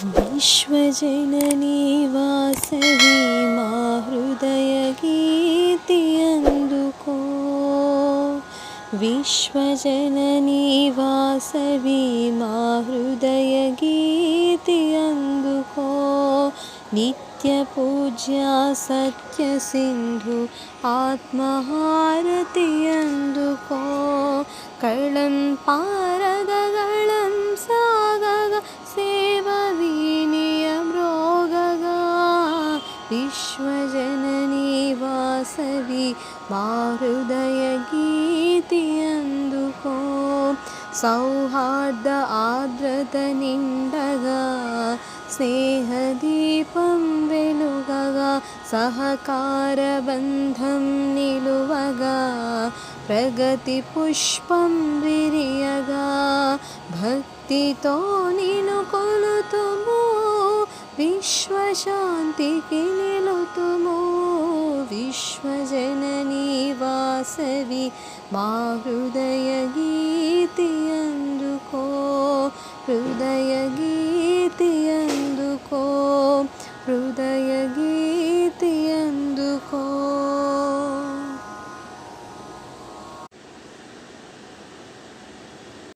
विश्वजननी वासवी मा हृदयगीति अंदुको। विश्वजननी वासवी मा हृदयगीति अंदुको। नित्य पूज्या सत्य सिंधु आत्महारति अंदुको। कळं पारगगळं सागग सेववीनिय मृगग। विश्वजननी वासवी मा हृदयगीति अंदुको। सौहार्द आर्द्रत निंडगा स्नेहदीपं वेलुगगा। सहकार बंधं निलुवगा प्रगति पुष्पं विरियगा। भक्तितो निनु कोलुतुमो विश्वशांतिकी निलुतुमो। विश्वजननी वासवी मा हृदयगीति अंदुको। हृदयगीति